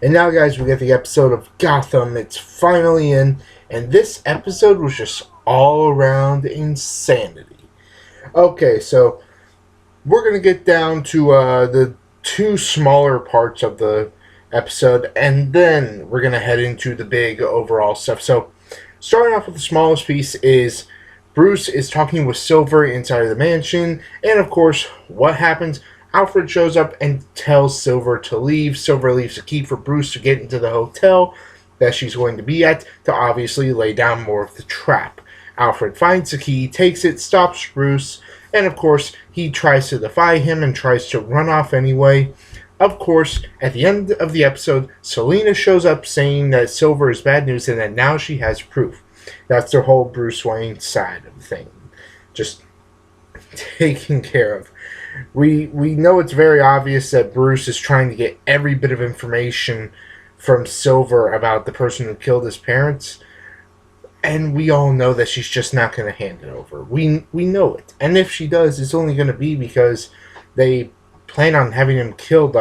And now, guys, we get the episode of Gotham. It's finally in, and this episode was just all around insanity. Okay, so we're going to get down to the two smaller parts of the episode, and then we're going to head into the big overall stuff. So, starting off with the smallest piece is Bruce is talking with Silver inside of the mansion, and of course, what happens? Alfred shows up and tells Silver to leave. Silver leaves a key for Bruce to get into the hotel that she's going to be at to obviously lay down more of the trap. Alfred finds the key, takes it, stops Bruce, and of course, he tries to defy him and tries to run off anyway. Of course, at the end of the episode, Selina shows up saying that Silver is bad news and that now she has proof. That's their whole Bruce Wayne side of the thing. Just taken care of. We know it's very obvious that Bruce is trying to get every bit of information from Silver about the person who killed his parents, and we all know that she's just not going to hand it over. We know it, and if she does, it's only going to be because they plan on having him killed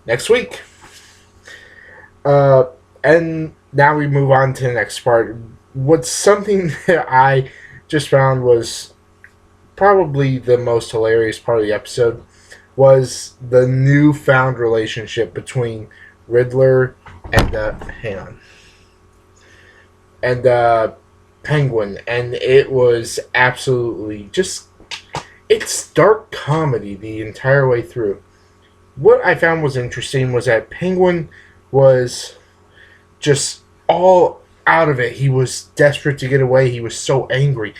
next week. And now we move on to the next part. What's something that I just found was probably the most hilarious part of the episode was the newfound relationship between Riddler and Penguin, and it was absolutely just, it's dark comedy the entire way through. What I found was interesting was that Penguin was just all out of it. He was desperate to get away. He was so angry.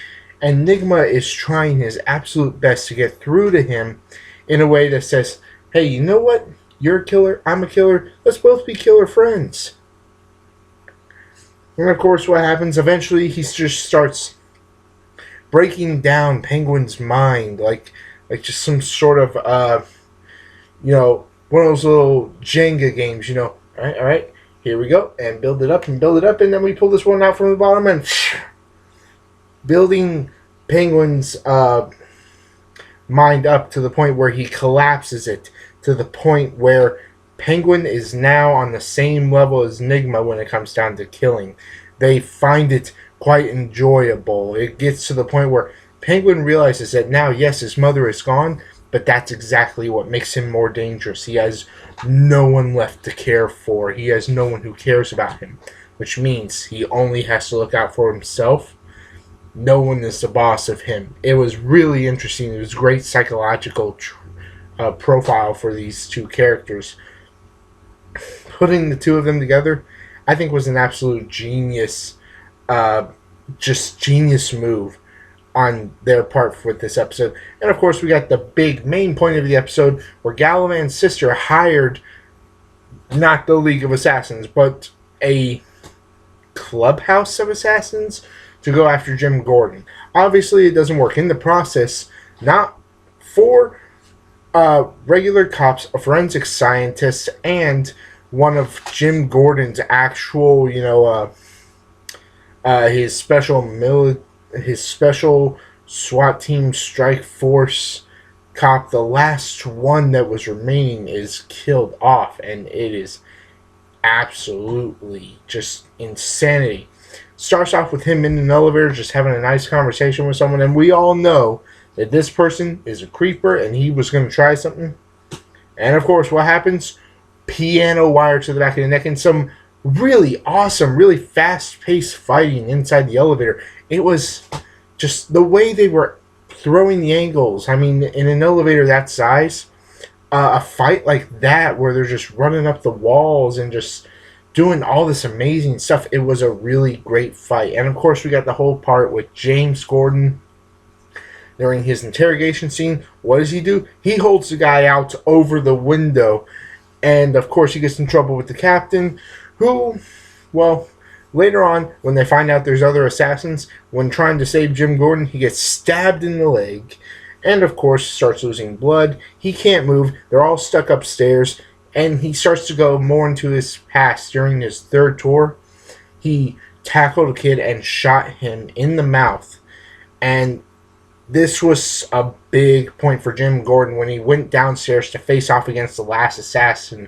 Enigma is trying his absolute best to get through to him in a way that says, hey, you know what? You're a killer, I'm a killer, let's both be killer friends. And of course, what happens? Eventually, he just starts breaking down Penguin's mind, like just some sort of, one of those little Jenga games, all right, here we go, and build it up, and then we pull this one out from the bottom, and building Penguin's mind up to the point where he collapses it, to the point where Penguin is now on the same level as Enigma when it comes down to killing. They find it quite enjoyable. It gets to the point where Penguin realizes that now, yes, his mother is gone, but that's exactly what makes him more dangerous. He has no one left to care for. He has no one who cares about him, which means he only has to look out for himself. No one is the boss of him. It was really interesting. It was a great psychological profile for these two characters. Putting the two of them together, I think, was an absolute genius, genius move on their part with this episode. And of course, we got the big main point of the episode where Galavan's sister hired not the League of Assassins, but a clubhouse of assassins to go after Jim Gordon. Obviously, it doesn't work. In the process, not for regular cops, a forensic scientist, and one of Jim Gordon's actual, his special SWAT team strike force cop, the last one that was remaining, is killed off, and it is absolutely just insanity. Starts off with him in an elevator just having a nice conversation with someone, and we all know that this person is a creeper and he was going to try something. And of course, what happens? Piano wire to the back of the neck and some really awesome, really fast-paced fighting inside the elevator. It was just the way they were throwing the angles. I mean, in an elevator that size, a fight like that where they're just running up the walls and just doing all this amazing stuff, it was a really great fight. And of course, we got the whole part with James Gordon during his interrogation scene. What does he do? He holds the guy out over the window, and of course he gets in trouble with the captain, who, well, later on, when they find out there's other assassins, when trying to save Jim Gordon, he gets stabbed in the leg, and of course starts losing blood. He can't move. They're all stuck upstairs, and he starts to go more into his past. During his third tour, he tackled a kid and shot him in the mouth, and this was a big point for Jim Gordon when he went downstairs to face off against the last assassin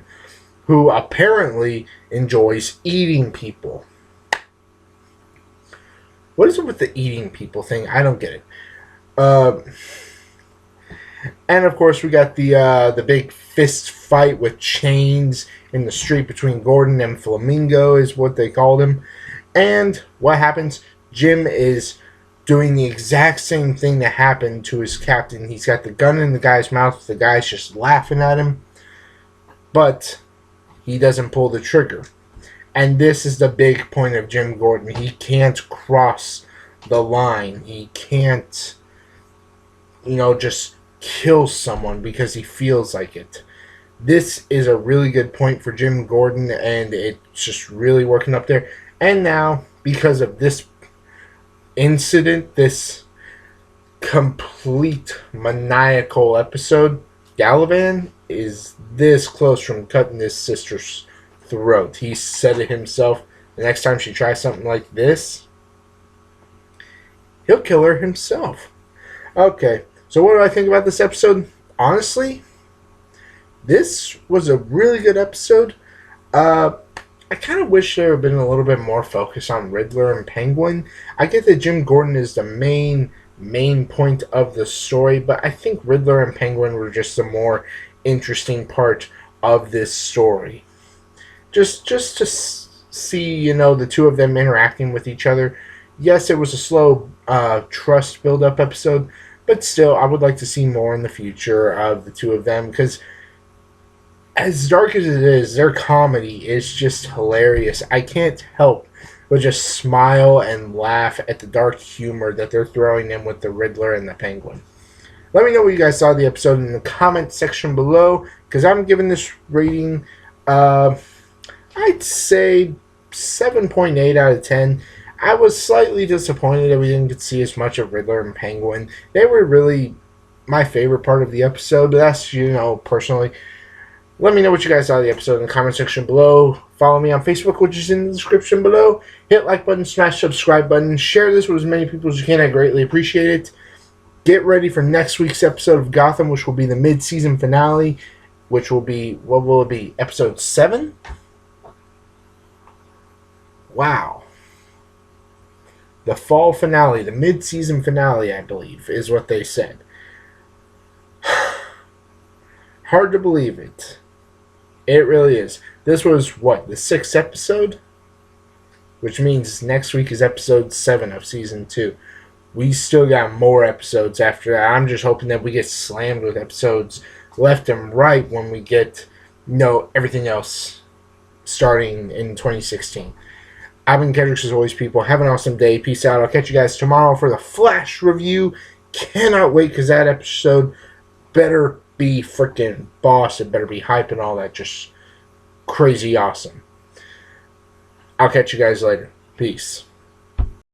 who apparently enjoys eating people. What is it with the eating people thing? I don't get it. And of course, we got the big fist fight with chains in the street between Gordon and Flamingo, is what they called him. And what happens? Jim is doing the exact same thing that happened to his captain. He's got the gun in the guy's mouth. The guy's just laughing at him. But he doesn't pull the trigger. And this is the big point of Jim Gordon. He can't cross the line. He can't, just kill someone because he feels like it. This is a really good point for Jim Gordon, and it's just really working up there. And now, because of this incident, this complete maniacal episode, Gallivan is this close from cutting his sister's throat. He said it himself. The next time she tries something like this, he'll kill her himself. Okay, so what do I think about this episode? Honestly, this was a really good episode. I kind of wish there had been a little bit more focus on Riddler and Penguin. I get that Jim Gordon is the main point of the story, but I think Riddler and Penguin were just the more interesting part of this story. Just to see, the two of them interacting with each other. Yes, it was a slow trust build-up episode, but still, I would like to see more in the future of the two of them, because as dark as it is, their comedy is just hilarious. I can't help but just smile and laugh at the dark humor that they're throwing in with the Riddler and the Penguin. Let me know what you guys saw of the episode in the comment section below, because I'm giving this rating, I'd say 7.8 out of 10. I was slightly disappointed that we didn't get to see as much of Riddler and Penguin. They were really my favorite part of the episode, but that's, personally. Let me know what you guys thought of the episode in the comment section below. Follow me on Facebook, which is in the description below. Hit like button, smash subscribe button. Share this with as many people as you can. I greatly appreciate it. Get ready for next week's episode of Gotham, which will be the mid-season finale, which will be, what will it be, episode 7? Wow. The fall finale, the mid-season finale, I believe, is what they said. Hard to believe it. It really is. This was, what, the 6th episode? Which means next week is episode 7 of season 2. We still got more episodes after that. I'm just hoping that we get slammed with episodes left and right when we get, everything else starting in 2016. I've been Kendrick, as always, people. Have an awesome day. Peace out. I'll catch you guys tomorrow for the Flash review. Cannot wait, because that episode better be freaking boss. It better be hype and all that. Just crazy awesome. I'll catch you guys later. Peace.